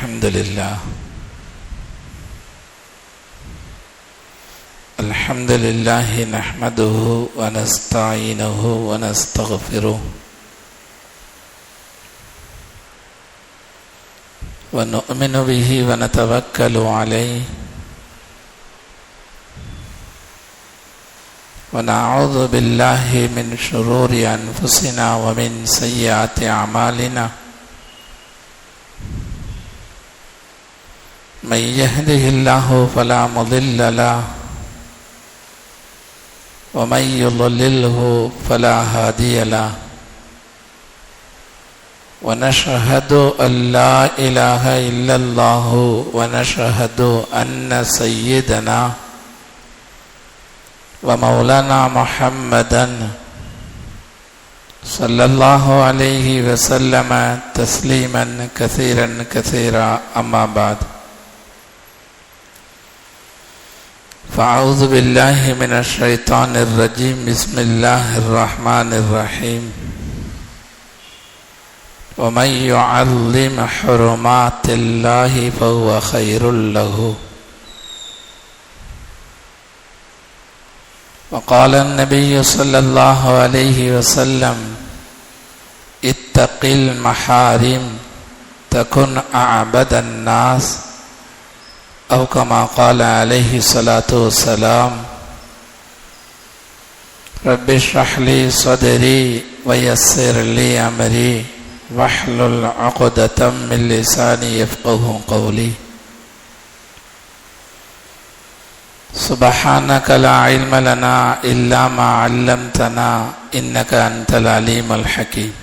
الحمد لله الحمد لله نحمده ونستعينه ونستغفره ونؤمن به ونتوكل عليه ونعوذ بالله من شرور أنفسنا ومن سيئات أعمالنا من يهده الله فلا مضل له ومن يضلله فلا هادي له ونشهد أن لا إله إلا الله ونشهد أن سيدنا ومولانا محمدا صلى الله عليه وسلم تسليما كثيرا كثيرا أما بعد فأعوذ بالله من الشيطان الرجيم بسم الله الرحمن الرحيم ومن يعظم حرمات الله فهو خير له وقال النبي صلى الله عليه وسلم اتق المحارم تكن أعبد الناس أو كما قال عليه الصلاة والسلام رب اشرح لي صدري ويسر لي أمري واحلل عقدة من لساني يفقهوا قولي سبحانك لا علم لنا إلا ما علمتنا إنك أنت العليم الحكيم.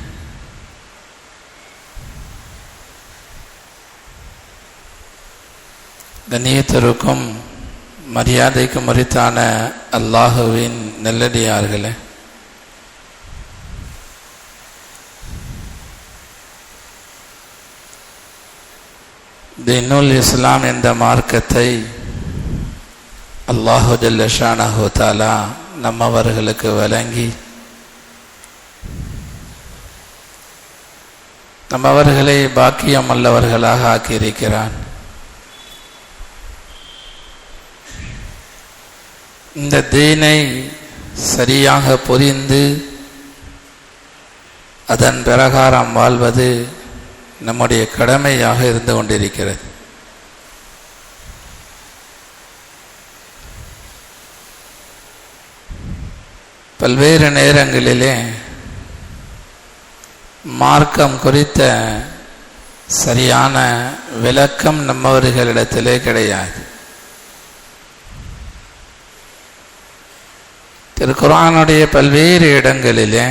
கண்ணியத்திற்கும் மரியாதைக்கும் உரித்தான அல்லாஹுவின் நல்லடியார்களே, தீனுல் இஸ்லாம் என்ற மார்க்கத்தை அல்லாஹு ஜல்ல ஷானஹு தஆலா நம்மவர்களுக்கு வழங்கி நம்மவர்களை பாக்கியம் உள்ளவர்களாக ஆக்கியிருக்கிறான். இந்த தீனை சரியாக புரிந்து அதன் பிரகாரம் வாழ்வது நம்முடைய கடமையாக இருந்து கொண்டிருக்கிறது. பல்வேறு நேரங்களிலே மார்க்கம் குறித்த சரியான விளக்கம் நம்மவர்களிடத்திலே கிடையாது. திருக்குர்ஆனுடைய பல்வேறு இடங்களிலே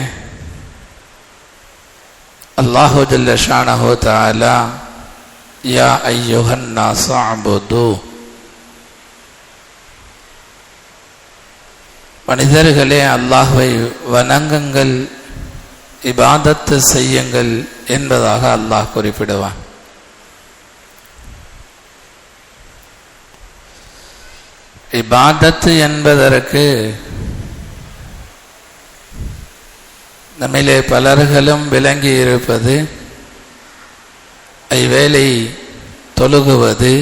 அல்லாஹு ஜல்ல ஷானஹு தஆலா யா அய்யுஹன் நாஸு அபுது, மனிதர்களே அல்லாஹ்வை வணங்குங்கள், இபாதத்து செய்யுங்கள் என்பதாக அல்லாஹ் குறிப்பிடுவான். இபாதத்து என்பதற்கு நம்மிலே பலர்களும் விளங்கி இருப்பது ஐவேளை தொழுகுவது,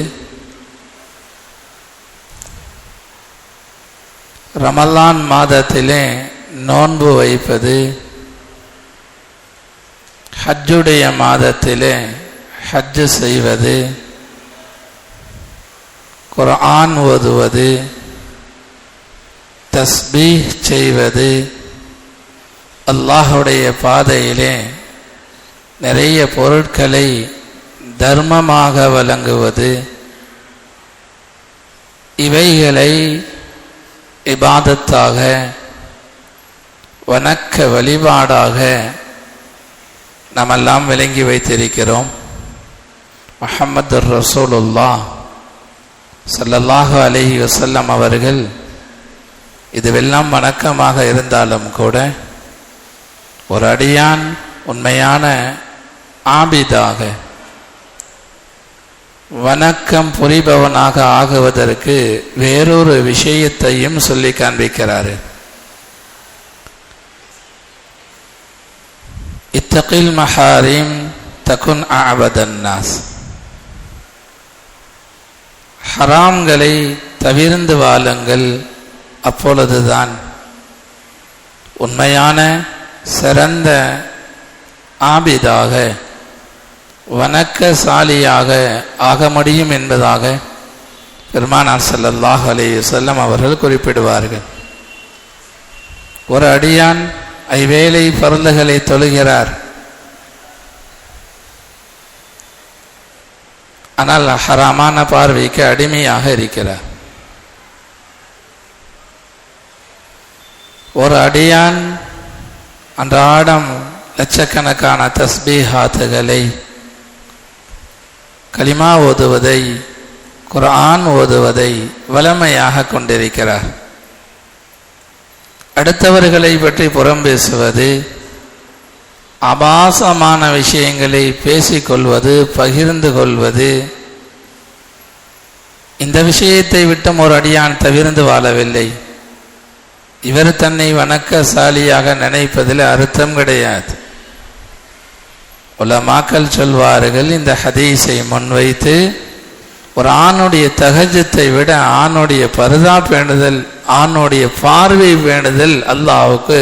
ரமலான் மாதத்திலே நோன்பு வைப்பது, ஹஜ்ஜுடைய மாதத்திலே ஹஜ்ஜு செய்வது, குர்ஆன் ஓதுவது, தஸ்பீஹ் செய்வது, அல்லாஹுடைய பாதையிலே நிறைய பொருட்களை தர்மமாக வழங்குவது, இவைகளை இபாதத்தாக வணக்க வழிபாடாக நாமெல்லாம் விளங்கி வைத்திருக்கிறோம். முஹம்மது ரசூலுல்லாஹ் ஸல்லல்லாஹு அலைஹி வஸல்லம் அவர்கள் இதுவெல்லாம் வணக்கமாக இருந்தாலும் கூட ஒரு அடியான் உண்மையான ஆபிதாக வணக்கம் புரிபவனாக ஆகுவதற்கு வேறொரு விஷயத்தையும் சொல்லி காண்பிக்கிறார். இத்தகில் மஹாரிம் தகுன் அஅபதன் நாஸ். ஹராம்களை தவிர்ந்து வாழுங்கள். அப்பொழுதுதான் உண்மையான சிறந்த ஆபிதாக வணக்கசாலியாக ஆக முடியும் என்பதாக பெருமானார் ஸல்லல்லாஹு அலைஹி வஸல்லம் அவர்கள் குறிப்பிடுவார்கள். ஒரு அடியான் ஐவேளை பருந்துகளை தொழுகிறார், ஆனால் ஹராமான பார்வைக்கு அடிமையாக இருக்கிறார். ஒரு அடியான் அன்றாடம் லட்சக்கணக்கான தஸ்பீஹாத்துகளை, கலிமா ஓதுவதை, குர்ஆன் ஓதுவதை வளமையாக கொண்டிருக்கிறார். அடுத்தவர்களை பற்றி புறம் பேசுவது, ஆபாசமான விஷயங்களை பேசிக்கொள்வது, பகிர்ந்து கொள்வது, இந்த விஷயத்தை விட்டும் ஒரு அடியான் தவிர்ந்து வாழவில்லை. இவர் தன்னை வணக்கசாலியாக நினைப்பதில் அர்த்தம் கிடையாது. உலமாக்கள் சொல்வார்கள், இந்த ஹதீஸை முன்வைத்து ஒரு ஆணுடைய தஹஜ்ஜத்தை விட ஆணுடைய பர்தா பேணுதல், ஆணுடைய பார்வை பேணுதல் அல்லாஹ்வுக்கு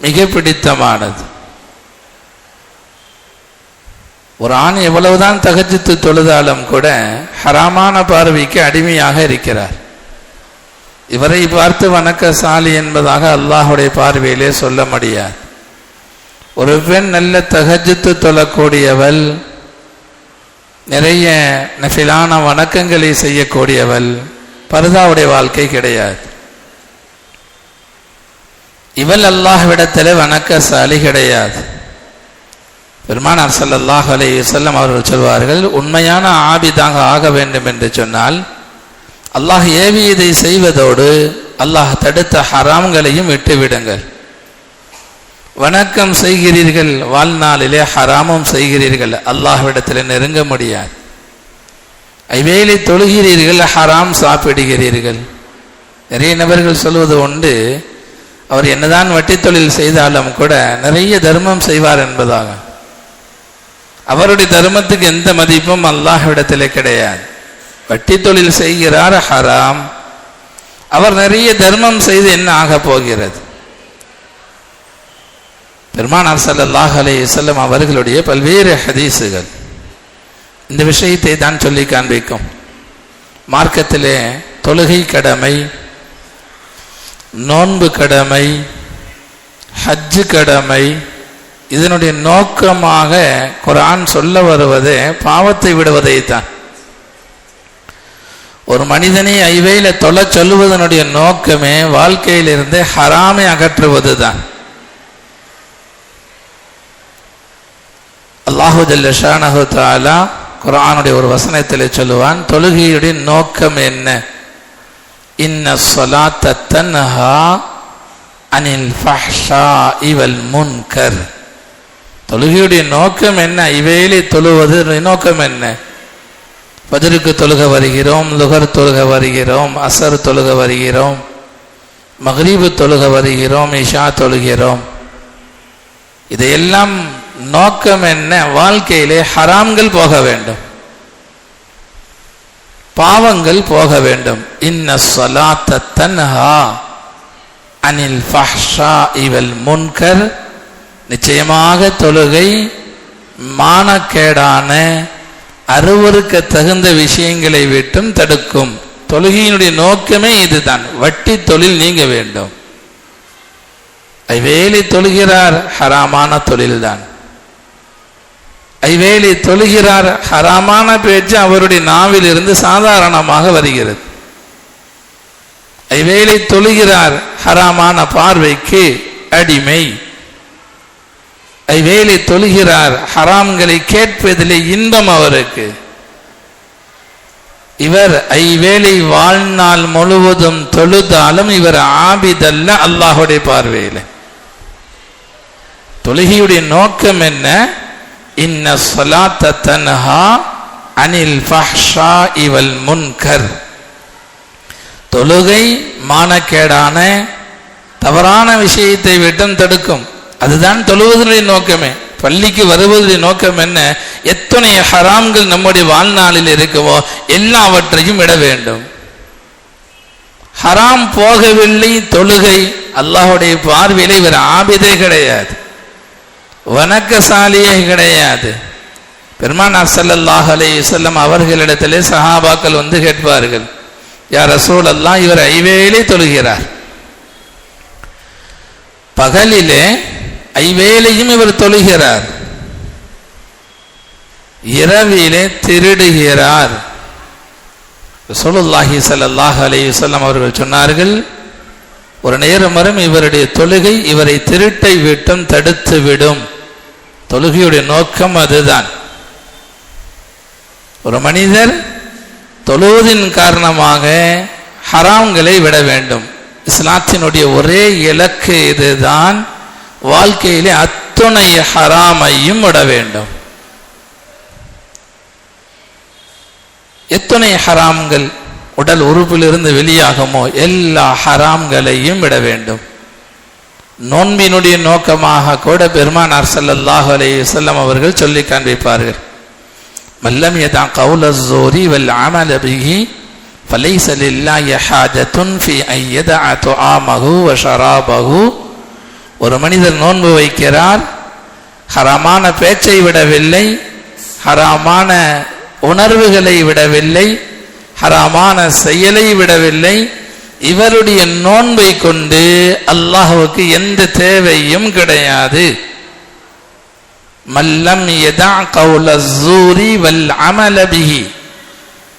மிக பிடித்தமானது. ஒரு ஆண் எவ்வளவுதான் தஹஜ்ஜத் தொழுதாலும் கூட ஹராமான பார்வைக்கு அடிமையாக இருக்கிறார். இவரை பார்த்து வணக்கசாலி என்பதாக அல்லாஹ்வுடைய பார்வையிலே சொல்ல முடியாது. ஒரு பெண் நல்ல தஹஜ்ஜத் தொழக்கூடியவள், நிறைய நஃபிலான வணக்கங்களை செய்யக்கூடியவள், பர்தாவுடைய வாழ்க்கை கிடையாது. இவள் அல்லாஹ்விடத்தில் வணக்கசாலி கிடையாது. பெருமானார் ஸல்லல்லாஹு அலைஹி வஸல்லம் அவர்கள் சொல்வார்கள், உண்மையான ஆபிதாக ஆக வேண்டும் என்று சொன்னால் அல்லாஹ் ஏவியதை செய்வதோடு அல்லாஹ் தடுத்த ஹராம்களையும் விட்டுவிடுங்கள். வணக்கம் செய்கிறீர்கள், வாழ்நாளிலே ஹராமும் செய்கிறீர்கள், அல்லாஹ்விடத்தில் நெருங்க முடியாது. ஐவேளை தொழுகிறீர்கள், ஹராம் சாப்பிடுகிறீர்கள். நிறைய நபர்கள் சொல்வது உண்டு, அவர் என்னதான் வட்டி தொழில் செய்தாலும் கூட நிறைய தர்மம் செய்வார் என்பதாக. அவருடைய தர்மத்துக்கு எந்த மதிப்பும் அல்லாஹ்விடத்திலே கிடையாது. வட்டி தொழில் செய்கிறார், ஹராம். அவர் நிறைய தர்மம் செய்து என்ன ஆக போகிறது? பெருமானார் ஸல்லல்லாஹு அலைஹி வஸல்லம் அவர்களுடைய பல்வேறு ஹதீஸுகள் இந்த விஷயத்தை தான் சொல்லி காண்பிக்கும். மார்க்கத்திலே தொழுகை கடமை, நோன்பு கடமை, ஹஜ்ஜு கடமை, இதனுடைய நோக்கமாக குர்ஆன் சொல்ல வருவதே பாவத்தை விடுவதை தான். ஒரு மனிதனை ஐவேளை தொழ சொல்லுவதனுடைய நோக்கமே வாழ்க்கையிலிருந்து ஹராமை அகற்றுவது தான். அல்லாஹு ஜல்ல ஷானஹு தஆலா குர்ஆனுடைய ஒரு வசனத்திலே சொல்லுவான், தொழுகையுடைய நோக்கம் என்ன? இன்ன ஸலாத்த தன்ஹா அனில் ஃபஹ்ஷாஇ வல் முன்கர். தொழுகையுடைய நோக்கம் என்ன? ஐவேளை தொழுவது நோக்கம் என்ன? ஃபஜ்ருக்கு தொழுக வருகிறோம், லுஹர் தொழுக வருகிறோம், அஸர் தொழுக வருகிறோம், மக்ரிபு தொழுக வருகிறோம், இஷா தொழுகிறோம். இதையெல்லாம் நோக்கம் என்ன? வாழ்க்கையிலே ஹராம்கள் போக வேண்டும், பாவங்கள் போக வேண்டும். இன்ன ஸலாத்த தன்ஹா அனில் ஃபஹ்ஷாஇ வல் முன்கர். நிச்சயமாக தொழுகை மானக்கேடான அருவருக்க தகுந்த விஷயங்களை விட்டும் தடுக்கும். தொழுகையினுடைய நோக்கமே இதுதான். வட்டி தொழில் நீங்க வேண்டும். ஐவேளை தொழுகிறார், ஹராமான தொழில்தான். ஐவேளை தொழுகிறார், ஹராமான பேச்சு அவருடைய நாவில் இருந்து சாதாரணமாக வருகிறது. ஐவேளை தொழுகிறார், ஹராமான பார்வைக்கு அடிமை. ஐவேளை தொழுகிறார், ஹராம்களை கேட்பதிலே இன்பம் அவருக்கு. இவர் ஐவேளை வாழ்நாள் முழுவதும் தொழுதாலும் இவர் ஆபிதல்ல அல்லாஹுடைய பார்வையில். தொழுகையுடைய நோக்கம் என்ன? இன்ன ஸலாத்த தன்ஹா அனில் ஃபஹ்ஷாஇ வல் முன்கர். தொழுகை மானக்கேடான தவறான விஷயத்தை விட்டும் தடுக்கும். அதுதான் தொழுவதனுடைய நோக்கமே. பள்ளிக்கு வருவதுடைய நோக்கம் என்ன? எத்தனை ஹராம்கள் நம்முடைய வாழ்நாளில் இருக்குமோ எல்லாவற்றையும் விட வேண்டும். ஹராம் போகவில்லை தொழுகை அல்லாஹ்வுடைய பார்வையிலே இவர் ஆபிதே கிடையாது, வணக்கசாலியே கிடையாது. பெருமானார் ஸல்லல்லாஹு அலைஹி வஸல்லம் அவர்களிடத்திலே சஹாபாக்கள் வந்து கேட்பார்கள், யா ரசூலல்லாஹ், இவர் ஐவேளை தொழுகிறார், பகலிலே ஐவேளையும் இவர் தொழுகிறார், இரவிலே திருடுகிறார். ரசூலுல்லாஹி ஸல்லல்லாஹு அலைஹி வஸல்லம் அவர்கள் சொன்னார்கள், ஒரு நேரம் வரும் இவருடைய தொழுகை இவரை திருட்டை விட்டும் தடுத்து விடும். தொழுகையுடைய நோக்கம் அதுதான். ஒரு மனிதர் தொழுவதின் காரணமாக ஹராம்களை விட வேண்டும். இஸ்லாத்தினுடைய ஒரே இலக்கு இதுதான். வாழ்க்கையிலே அத்துணை ஹராமையும் விட வேண்டும். எத்தனை ஹராம்கள் உடல் உறுப்பிலிருந்து வெளியாகுமோ எல்லா ஹராம்களையும் விட வேண்டும். நோன்பினுடைய நோக்கமாக கூட பெருமானார் ஸல்லல்லாஹு அலைஹி வஸல்லம் அவர்கள் சொல்லி காண்பிப்பார்கள், மல்லம் யதா கௌல ஸூரி வல் அமல் பிஹி ஃபலைஸ லில்லாஹி ஹாஜத்துன் ஃபீ அன் யதா துஆமஹு வ ஷராபஹு. ஒரு மனிதர் நோன்பு வைக்கிறார், ஹராமான பேச்சை விடவில்லை, ஹராமான உணர்வுகளை விடவில்லை, ஹராமான செயலை விடவில்லை. இவருடைய நோன்பை கொண்டு அல்லாஹ்வுக்கு எந்த தேவையும் கிடையாது. மல்லம் யதா கௌல ஸூரி வல் அமல் பிஹி,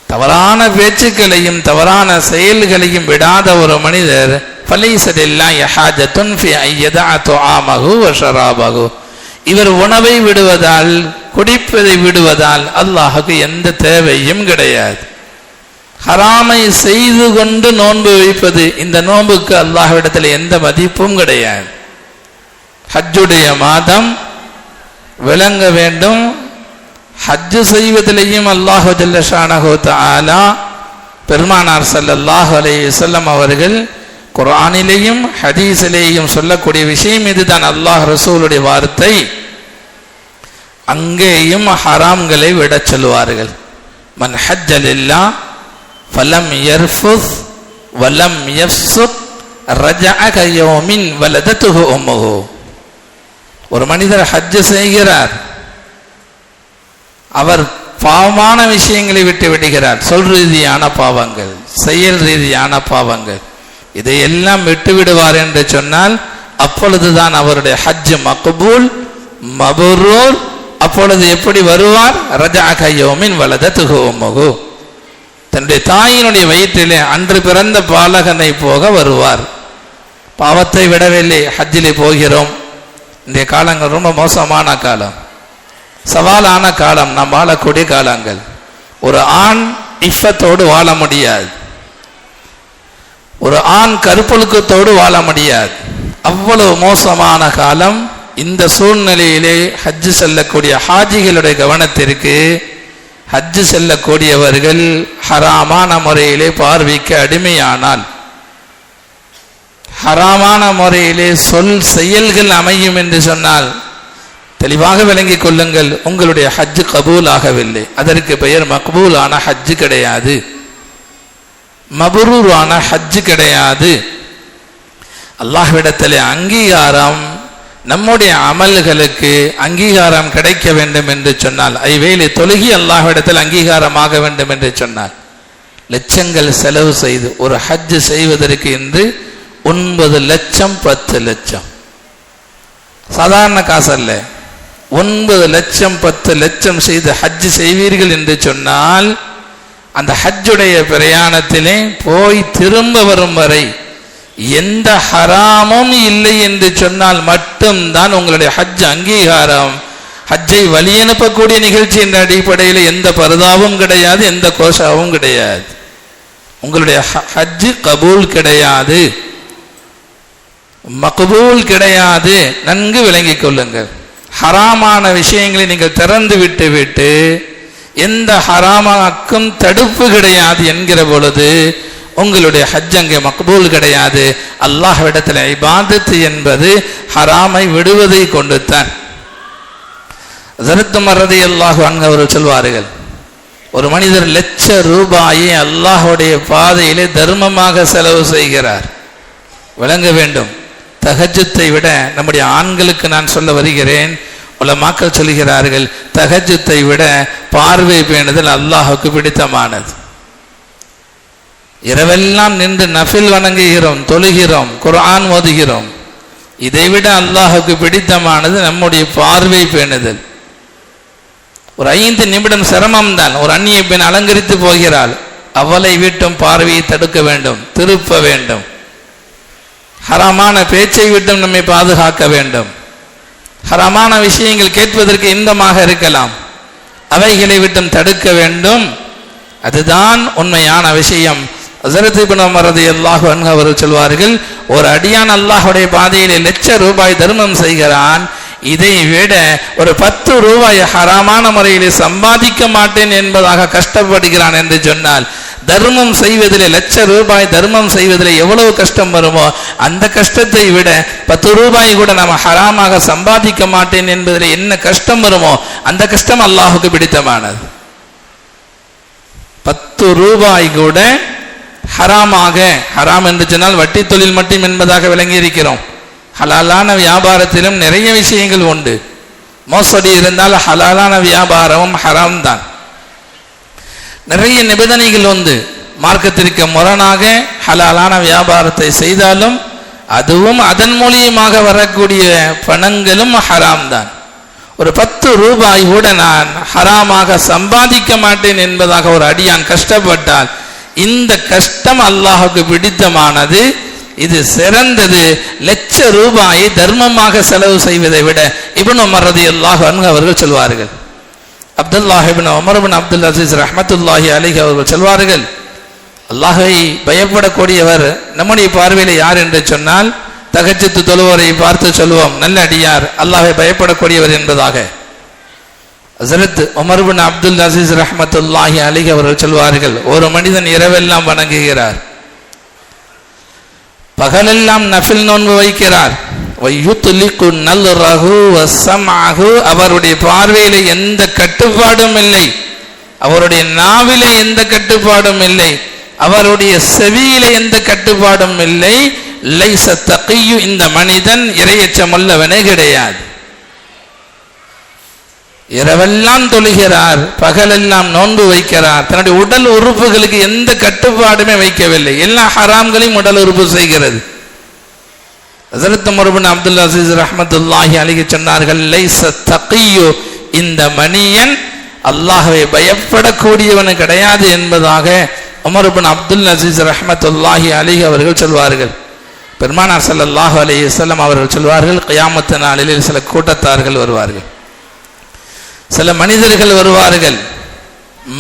தவறான பேச்சுக்களையும் தவறான செயல்களையும் விடாத ஒரு மனிதர் ஃபலைஸ லில்லாஹி ஹாஜத்துன் ஃபீ அன் யதா துஆமஹு வ ஷராபஹு, இவர் உணவை விடுவதால் குடிப்பதை விடுவதால் அல்லாஹ்வுக்கு எந்த தேவையும் கிடையாது. ஹராமை செய்து கொண்டு நோன்பு வைப்பது, இந்த நோன்புக்கு அல்லாஹ்விடத்தில் எந்த மதிப்பும் கிடையாது. ஹஜ்ஜுடைய மாதம் விளங்க வேண்டும். ஹஜ்ஜு செய்வதிலேயும் அல்லாஹ் ஜல்ல ஷானஹு தஆலா பெருமானார் ஸல்லல்லாஹு அலைஹி வஸல்லம் அவர்கள் குர்ஆனிலேயும் ஹதீஸிலேயும் சொல்லக்கூடிய விஷயம் இதுதான். அல்லாஹ் ரசூலுடைய வார்த்தை. அங்கேயும் ஹராம்களை விட சொல்வார்கள். மன் ஹஜ்ஜ லில்லாஹ் ஃபலம் யர்ஃபுஸ் வலம் யஃப்சுக் ரஜஅ கயௌமின் வலதத்துஹு உம்முஹு. ஒரு மனிதர் ஹஜ் செய்கிறார், அவர் பாவமான விஷயங்களை விட்டு விடுகிறார். சொல் ரீதியான பாவங்கள், செயல் ரீதியான பாவங்கள், இதையெல்லாம் விட்டு விடுவார் என்று சொன்னால் அப்பொழுதுதான் அவருடைய ஹஜ் மக்பூல் மப்ரூர். அப்பொழுது எப்படி வருவார்? ரஜஅ கயௌமின் வலதத்துஹு உம்முஹு, தன்னுடைய தாயினுடைய வயிற்றிலே அன்று பிறந்த பாலகனை போக வருவார். பாவத்தை விடவில்லை, ஹஜ்ஜிலே போகிறோம். இன்றைய காலங்கள் ரொம்ப மோசமான காலம், சவாலான காலம், நாம் வாழக்கூடிய காலங்கள். ஒரு ஆண் இஃபத்தோடு வாழ முடியாது, ஒரு ஆண் கருப்பொழுக்கத்தோடு வாழ முடியாது. அவ்வளவு மோசமான காலம். இந்த சூழ்நிலையிலே ஹஜ்ஜு செல்லக்கூடிய ஹாஜிகளுடைய கவனத்திற்கு, ஹஜ்ஜு செல்லக்கூடியவர்கள் ஹராமான முறையிலே பார்வைக்கு அடிமையானால், ஹராமான முறையிலே சொல் செயல்கள் அமையும் என்று சொன்னால் தெளிவாக விளங்கிக் கொள்ளுங்கள், உங்களுடைய ஹஜ்ஜு கபூல் ஆகவில்லை. அதற்கு பெயர் மக்பூலான ஹஜ்ஜு கிடையாது, மப்ரூரான ஹஜ்ஜு கிடையாது. அல்லாஹ்விடத்திலே அங்கீகாரம், நம்முடைய அமல்களுக்கு அங்கீகாரம் கிடைக்க வேண்டும் என்று சொன்னால், ஐவேளை தொழுகி அல்லாஹ்விடத்தில் அங்கீகாரமாக வேண்டும் என்று சொன்னால் லட்சங்கள் செலவு செய்து ஒரு ஹஜ் செய்வதற்கு என்று 9 லட்சம் 10 லட்சம், சாதாரண காசு அல்ல. 9 லட்சம் 10 லட்சம் செய்து ஹஜ் செய்வீர்கள் என்று சொன்னால் அந்த ஹஜ்ஜுடைய பிரயாணத்திலே போய் திரும்ப வரும் வரை எந்த ஹராமும் இல்லை என்று சொன்னால் மட்டும்தான் உங்களுடைய ஹஜ் அங்கீகாரம். ஹஜ்ஜை வழி அனுப்பக்கூடிய நிகழ்ச்சி என்ற அடிப்படையில் எந்த பரதாவும் கிடையாது, எந்த கோஷாவும் கிடையாது. உங்களுடைய ஹஜ் கபூல் கிடையாது, மக்பூல் கிடையாது. நன்கு விளங்கிக் கொள்ளுங்கள். ஹராமான விஷயங்களை நீங்கள் திறந்து விட்டு எந்த ஹராமாக்கும் தடுப்பு கிடையாது என்கிற பொழுது உங்களுடைய ஹஜ் அங்கே மக்பூல் கிடையாது. அல்லாஹ்விடத்தில் இபாதத் என்பது ஹராமை விடுவதை கொண்டு தான். ஹஸரத் உமர் ரலியல்லாஹு அன்ஹு அவர்கள் சொல்வார்கள், ஒரு மனிதர் லட்ச ரூபாயை அல்லாஹ்வுடைய பாதையிலே தர்மமாக செலவு செய்கிறார். விளங்க வேண்டும், தஹஜ்ஜுத்தை விட நம்முடைய ஆண்களுக்கு நான் சொல்ல வருகிறேன், உலமாக்கள் சொல்கிறார்கள், தஹஜ்ஜுத்தை விட பார்வை பேணுதல் அல்லாஹ்வுக்கு பிடித்தமானது. இரவெல்லாம் நின்று நஃபில் வணங்குகிறோம், தொழுகிறோம், குர்ஆன் ஓதுகிறோம். இதைவிட அல்லாஹ்வுக்கு பிடித்தமானது நம்முடைய பார்வை பேணுதல். ஒரு 5 நிமிடம் சிரமம்தான். ஒரு அந்நிய பெண் அலங்கரித்து போகிறாள், அவளை விட்டும் பார்வையை தடுக்க வேண்டும், திருப்ப வேண்டும். ஹராமான பேச்சை விட்டும் நம்மை பாதுகாக்க வேண்டும். ஹராமான விஷயங்கள் கேட்பதற்கு இன்பமாக இருக்கலாம், அவைகளை விட்டும் தடுக்க வேண்டும். அதுதான் உண்மையான விஷயம். ஹஸரத் இப்னு உமர் ரலியல்லாஹு அன்ஹு அவர்கள் சொல்வார்கள், ஒரு அடியான் அல்லாஹ்வுடைய பாதையிலே லட்ச ரூபாய் தர்மம் செய்கிறான், இதை விட ஒரு 10 ரூபாய் ஹராமான முறையிலே சம்பாதிக்க மாட்டேன் என்பதாக கஷ்டப்படுகிறான் என்று சொன்னால், தர்மம் செய்வதிலே லட்ச ரூபாய் தர்மம் செய்வதிலே எவ்வளவு கஷ்டம் வருமோ அந்த கஷ்டத்தை விட 10 ரூபாய் கூட நாம் ஹராமாக சம்பாதிக்க மாட்டேன் என்பதில் என்ன கஷ்டம் வருமோ அந்த கஷ்டம் அல்லாஹ்வுக்கு பிடித்தமானது. 10 ரூபாய் கூட ஹராமாக, ஹராம் என்று சொன்னால் வட்டி தொழில் மட்டும் என்பதாக விளங்கி இருக்கிறோம். ஹலாலான வியாபாரத்திலும் நிறைய விஷயங்கள் உண்டு. மோசடி இருந்தால் ஹலாலான வியாபாரமும் ஹராம் தான். நிறைய நிபந்தனைகள் உண்டு. மார்க்கத்திற்கு முரணாக ஹலாலான வியாபாரத்தை செய்தாலும் அதுவும் அதன் மூலியமாக வரக்கூடிய பணங்களும் ஹராம் தான். ஒரு 10 ரூபாய் கூட நான் ஹராமாக சம்பாதிக்க மாட்டேன் என்பதாக ஒரு அடியான் கஷ்டப்பட்டால் இந்த கஷ்டம் அல்லாஹ்வுக்கு பிடித்தமானது, இது சிறந்தது. லட்ச ரூபாயை தர்மமாக செலவு செய்வதை விட. இப்னு உமர் ரலியல்லாஹு அன்ஹு அவர்கள் சொல்வார்கள், அப்துல்லாஹ் இப்னு உமர் இப்னு அப்துல் அசீஸ் ரஹ்மத்துல்லாஹி அலைஹி அவர்கள் சொல்வார்கள், அல்லாஹ்வை பயப்படக்கூடியவர் நம்முடைய பார்வையில் யார் என்று சொன்னால் தஹஜ்ஜுத் தொழுவோரை பார்த்து சொல்வோம், நல்ல அடியார், அல்லாஹ்வை பயப்படக்கூடியவர் என்பதாக. ஹஸரத் உமர் இப்னு அப்துல் அசீஸ் ரஹ்மத்துல்லாஹி அலைஹி அவர்கள் சொல்வார்கள், ஒரு மனிதன் இரவெல்லாம் வணங்குகிறார், பகலெல்லாம் நஃபில் நோன்பு வைக்கிறார், வயுத்லிகு நல்ரஹு வஸம்அஹு, அவருடைய பார்வையிலே எந்த கட்டுப்பாடும் இல்லை, அவருடைய நாவிலே எந்த கட்டுப்பாடும் இல்லை, அவருடைய செவியிலே எந்த கட்டுப்பாடும் இல்லை. லைஸ தகியு, இந்த மனிதன் இறையச்சமுள்ளவனே கிடையாது. இரவெல்லாம் தொழுகிறார், பகலெல்லாம் நோன்பு வைக்கிறார், தன்னுடைய உடல் உறுப்புகளுக்கு எந்த கட்டுப்பாடுமே வைக்கவில்லை, எல்லா ஹராம்களையும் உடல் உறுப்பு செய்கிறது. ஹஸரத் உமர் இப்னு அப்துல் அசீஸ் ரஹ்மத்துல்லாஹி அலைஹி சொன்னார்கள், லைஸ தகியு, இந்த மனிதன் அல்லாஹ்வை பயப்படக்கூடியவன் கிடையாது என்பதாக உமர் இப்னு அப்துல் அசீஸ் ரஹ்மத்துல்லாஹி அலைஹி அவர்கள் சொல்வார்கள். பெருமானார் ஸல்லல்லாஹு அலைஹி வஸல்லம் அவர்கள் சொல்வார்கள், கியாமத் நாளில் சில கூட்டத்தார்கள் வருவார்கள், சில மனிதர்கள் வருவார்கள்,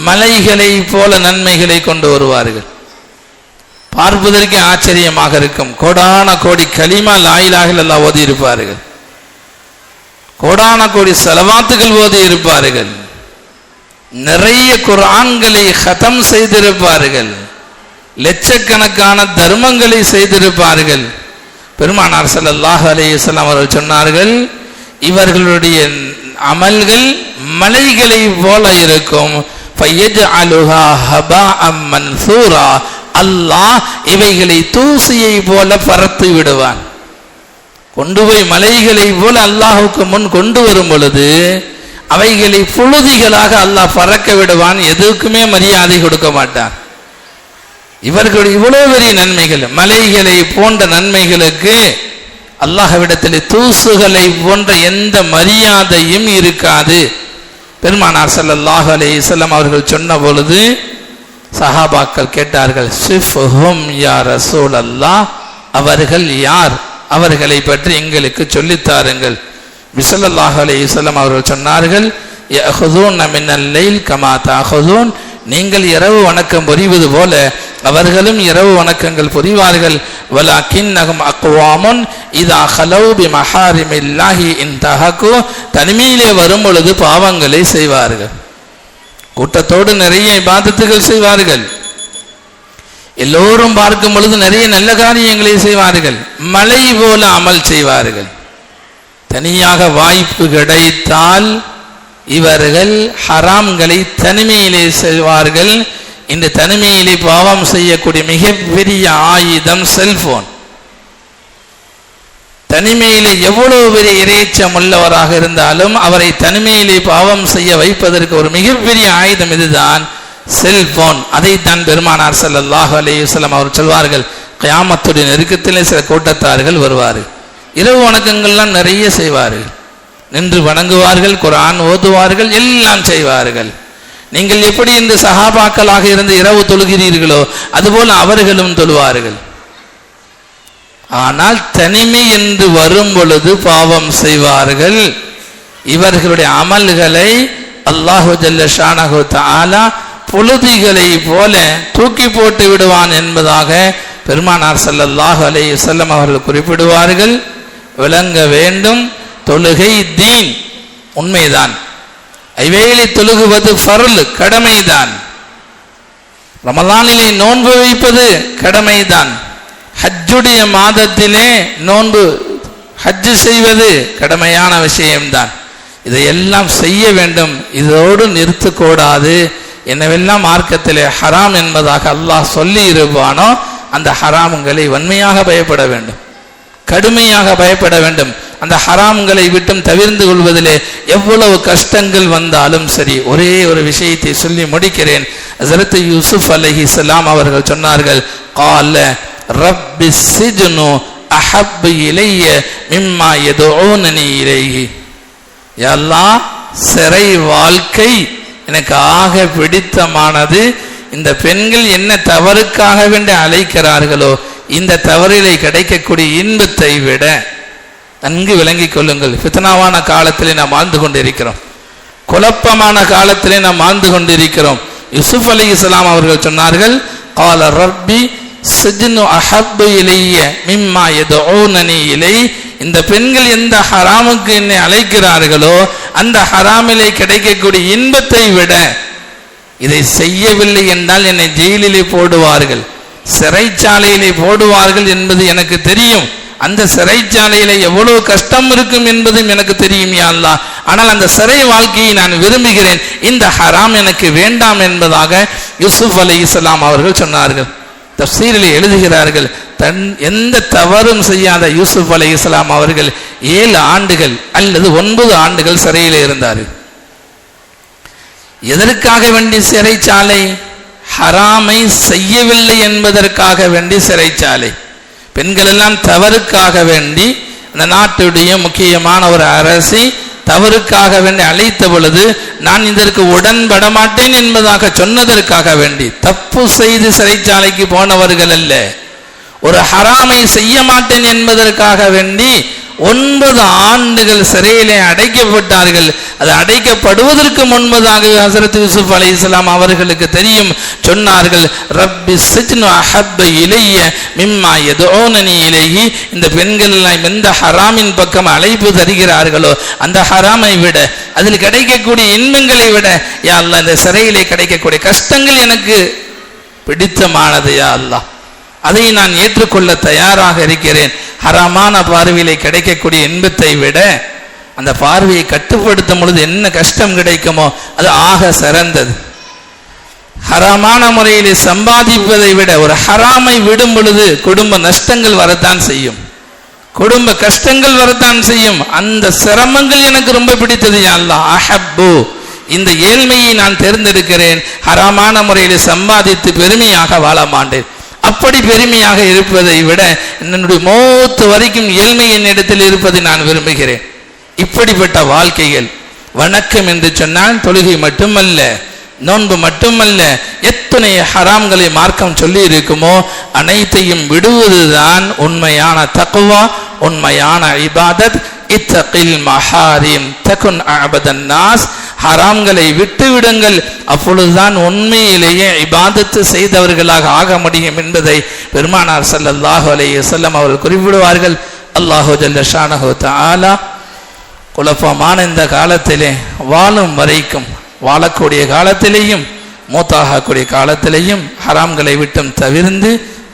மலைகளை போல நன்மைகளை கொண்டு வருவார்கள். பார்ப்பதற்கு ஆச்சரியமாக இருக்கும். கோடான கோடி கலிமா லா இலாஹ இல்லல்லாஹ் ஓதி இருப்பார்கள், கோடான கோடி ஸலவாத்துகள் ஓதி இருப்பார்கள், நிறைய குர்ஆன்களை ஹதம் செய்திருப்பார்கள், லட்சக்கணக்கான தர்மங்களை செய்திருப்பார்கள். பெருமானார் ஸல்லல்லாஹு அலைஹி வஸல்லம் அவர்கள் சொன்னார்கள், இவர்களுடைய அமல்கள் மலைகளை போல இருக்கும். ஃபயஜ்அலுஹா ஹபாஅம் மன்சூரா, அல்லாஹ் இவைகளை தூசியை போல பறத்து விடுவான். கொண்டு போய் மலைகளை போல அல்லாஹ்வுக்கு முன் கொண்டு வரும் பொழுது அவைகளை புழுதிகளாக அல்லாஹ் பறக்க விடுவான், எதுக்குமே மரியாதை கொடுக்க மாட்டான். இவர்களுடைய இவ்வளவு பெரிய நன்மைகள், மலைகளை போன்ற நன்மைகளுக்கு அல்லாஹ்விடத்தில் தூசுகளை போன்ற எந்த மரியாதையும் இருக்காது. பெருமானார் ஸல்லல்லாஹு அலைஹி வஸல்லம் அவர்கள் சொன்ன பொழுது சஹாபாக்கள் கேட்டார்கள், சிஃப்ஹும் யா ரசூலல்லாஹ், அவர்கள் யார், அவர்களை பற்றி எங்களுக்கு சொல்லித்தாருங்கள். ஸல்லல்லாஹு அலைஹி வஸல்லம் அவர்கள் சொன்னார்கள், யஅஹுதூன மினல் லைல் கமா தஅஹுதூன், நீங்கள் இரவு வணக்கம் புரிவது போல அவர்களும் இரவு வணக்கங்கள் புரிவார்கள். வலக்கின்னஹும் அக்வாமுன் இதா ஹலவு பிமஹாரிமில்லாஹி இன்தஹகு, தனிமையிலே வரும் பொழுது பாவங்களை செய்வார்கள், கூட்டத்தோடு நிறைய இபாதத்துகள் செய்வார்கள், எல்லோரும் பார்க்கும் பொழுது நிறைய நல்ல காரியங்களை செய்வார்கள், மலை போல அமல் செய்வார்கள். தனியாக வாய்ப்பு கிடைத்தால் இவர்கள் ஹராம்களை தனிமையிலே செய்வார்கள். இந்த தனிமையிலே பாவம் செய்யக்கூடிய மிகப்பெரிய ஆயுதம் செல்போன். தனிமையிலே எவ்வளவு பெரிய இறைச்சம் உள்ளவராக இருந்தாலும் அவரை தனிமையிலே பாவம் செய்ய வைப்பதற்கு ஒரு மிகப்பெரிய ஆயுதம் இதுதான், செல்போன். அதைத்தான் பெருமானார் ஸல்லல்லாஹு அலைஹி வஸல்லம் அவர் சொல்வார்கள், கியாமத்துடைய நெருக்கத்திலே சில கூட்டத்தார்கள் வருவார்கள், இரவு வணக்கங்கள்லாம் நிறைய செய்வார்கள், நின்று வணங்குவார்கள், குர்ஆன் ஓதுவார்கள், எல்லாம் செய்வார்கள். நீங்கள் எப்படி இந்த சஹாபாக்களாக இருந்து இரவு தொழுகிறீர்களோ அதுபோல அவர்களும் தொழுவார்கள். ஆனால் தனிமை என்று வரும் பொழுது பாவம் செய்வார்கள். இவர்களுடைய அமல்களை அல்லாஹு ஜல்ல ஷானஹு தஆலா பொழுதுகளை போல தூக்கி போட்டு விடுவான் என்பதாக பெருமானார் ஸல்லல்லாஹு அலைஹி வஸல்லம் அவர்கள் குறிப்பிடுவார்கள். விளங்க வேண்டும், தொழுகை தீன், உண்மைதான். ஐவேளை தொழுகுவது ஃபர்ல், கடமைதான். ரமலானிலே நோன்பு வைப்பது கடமைதான். ஹஜ்ஜுடைய மாதத்திலே நோன்பு ஹஜ்ஜு செய்வது கடமையான விஷயம்தான். இதையெல்லாம் செய்ய வேண்டும், இதோடு நிறுத்தக்கூடாது. என்னவெல்லாம் மார்க்கத்திலே ஹராம் என்பதாக அல்லாஹ் சொல்லி இருப்பானோ அந்த ஹராம்களை வன்மையாக பயப்பட வேண்டும், கடுமையாக பயப்பட வேண்டும். அந்த ஹராம்களை விட்டும் தவிர்ந்து கொள்வதிலே எவ்வளவு கஷ்டங்கள் வந்தாலும் சரி. ஒரே ஒரு விஷயத்தை சொல்லி முடிக்கிறேன். ஹஸரத் யூசுப் அலைஹிஸ்ஸலாம் அவர்கள் சொன்னார்கள், قال رب السجن احب الي مما يدعونني اليه. யா அல்லாஹ், சிறை வாழ்க்கை எனக்கு ஆக பிடித்தமானது. இந்த பெண்கள் என்ன தவறுக்காக வேண்டி அழைக்கிறார்களோ இந்த தவறிலே கிடைக்கக்கூடிய இன்பத்தை விட, நன்கு விளங்கிக் கொள்ளுங்கள், ஃபித்னாவான காலத்திலே நாம் வாழ்ந்து கொண்டிருக்கிறோம், குழப்பமான காலத்திலே நாம் வாழ்ந்து கொண்டிருக்கிறோம். யூசுப் அலைஹிஸ்ஸலாம் அவர்கள் சொன்னார்கள், قال ربي السجن احب الي مما يدعونني اليه. இந்த பெண்கள் எந்த ஹராமுக்கு என்னை அழைக்கிறார்களோ அந்த ஹராமிலே கிடைக்கக்கூடிய இன்பத்தை விட, இதை செய்யவில்லை என்றால் என்னை ஜெயிலிலே போடுவார்கள், சிறைச்சாலையிலே போடுவார்கள் என்பது எனக்கு தெரியும். அந்த சிறைச்சாலையில எவ்வளவு கஷ்டம் இருக்கும் என்பதும் எனக்கு தெரியும் யா அல்லாஹ். ஆனால் அந்த சிறை வாழ்க்கையை நான் விரும்புகிறேன், இந்த ஹராம் எனக்கு வேண்டாம் என்பதாக யூசுப் அலைஹிஸ்ஸலாம் அவர்கள் சொன்னார்கள். தஃசீரிலே எழுதுகிறார்கள், எந்த தவறும் செய்யாத யூசுப் அலைஹிஸ்ஸலாம் அவர்கள் 7 ஆண்டுகள் அல்லது 9 ஆண்டுகள் சிறையிலே இருந்தார்கள். எதற்காக வேண்டி சிறைச்சாலை? ஹராமை செய்யவில்லை என்பதற்காக வேண்டி சிறைச்சாலை. பெண்கள் எல்லாம் தவறுக்காக வேண்டி அந்த நாட்டுடைய முக்கியமான ஒரு அரசி தவறுக்காக வேண்டி அழைத்த பொழுது நான் இதற்கு உடன்பட மாட்டேன் என்பதாக சொன்னதற்காக வேண்டி, தப்பு செய்து சிறைச்சாலைக்கு போனவர்கள் அல்ல, ஒரு ஹராமை செய்ய மாட்டேன் என்பதற்காக வேண்டி 9 ஆண்டுகள் சிறையிலே அடைக்கப்பட்டார்கள். அது அடைக்கப்படுவதற்கு முன்பதாக ஹஸரத் யூசுப் அலைஹிஸ்ஸலாம் அவர்களுக்கு தெரியும், சொன்னார்கள், ரப்பி ஸிஜ்னு அஹப்ப இலைய மிம்மா யதுஊனனி இலைஹி. இந்த பெண்கள் எல்லாம் எந்த ஹராமின் பக்கம் அழைப்பு தருகிறார்களோ அந்த ஹராமை விட, அதில் கிடைக்கக்கூடிய இன்பங்களை விட, யா அல்லாஹ், இந்த சிறையிலே கிடைக்கக்கூடிய கஷ்டங்கள் எனக்கு பிடித்தமானது யா அல்லாஹ், அதை நான் ஏற்றுக்கொள்ள தயாராக இருக்கிறேன். ஹராமான பார்வையிலே கிடைக்கக்கூடிய இன்பத்தை விட அந்த பார்வையை கட்டுப்படுத்தும் பொழுது என்ன கஷ்டம் கிடைக்குமோ அது ஆக சிறந்தது. ஹராமான முறையிலே சம்பாதிப்பதை விட ஒரு ஹராமை விடும் பொழுது குடும்ப நஷ்டங்கள் வரத்தான் செய்யும், குடும்ப கஷ்டங்கள் வரத்தான் செய்யும். அந்த சிரமங்கள் எனக்கு ரொம்ப பிடித்தது யா அல்லாஹ். அஹப்பு, இந்த ஏழ்மையை நான் தேர்ந்தெடுக்கிறேன். ஹராமான முறையிலே சம்பாதித்து பெருமையாக வாழ மாட்டேன். அப்படி பெருமையாக இருப்பதை விட என்னுடைய மௌத் வரைக்கும் ஏழ்மை என்னிடத்தில் இருப்பதை நான் விரும்புகிறேன். இப்படிப்பட்ட வாழ்க்கைகள். வணக்கம் என்று சொன்னால் தொழுகை மட்டுமல்ல, நோன்பு மட்டுமல்ல, எத்தனை ஹராம்களை மார்க்கம் சொல்லி இருக்குமோ அனைத்தையும் விடுவதுதான் உண்மையான தக்வா, உண்மையான இபாதத். இத்தகில் மஹாரிம் தகுன் அபதன் நாஸ். ஹராம்களை விட்டு விடுங்கள், அப்பொழுதுதான் உண்மையிலேயே இபாதத்து செய்தவர்களாக ஆக முடியும் என்பதை பெருமானார் ஸல்லல்லாஹு அலைஹி வஸல்லம் அவர்கள் குறிப்பிடுவார்கள். அல்லாஹு ஜல்ல ஷானஹு தஆலா குழப்பமான இந்த காலத்திலே வாழும் வரைக்கும், வாழக்கூடிய காலத்திலேயும் மூத்தாகக்கூடிய காலத்திலேயும் ஹராம்களை விட்டும் தவிர்ந்து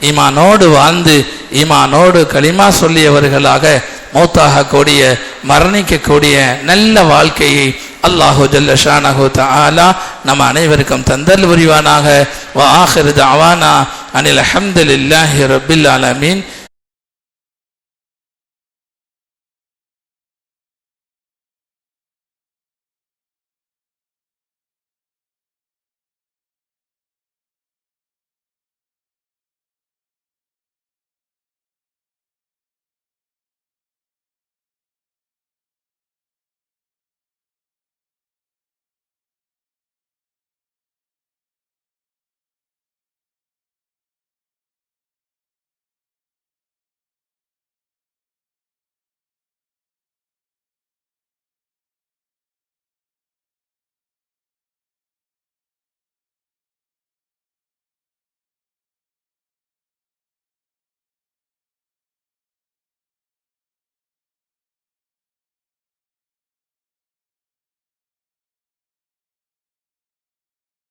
ஈமானோடு வாழ்ந்து ஈமானோடு கலிமா சொல்லியவர்களாக மௌத்தாகக்கூடிய, மரணிக்கக்கூடிய நல்ல வாழ்க்கையை அல்லாஹு ஜல்ல ஷானஹு தஆலா நம் அனைவருக்கும் தந்தல் புரிவானாக. வ ஆகிரு தஅவானா அனில் ஹம்துலில்லாஹி ரப்பில் ஆலமீன்.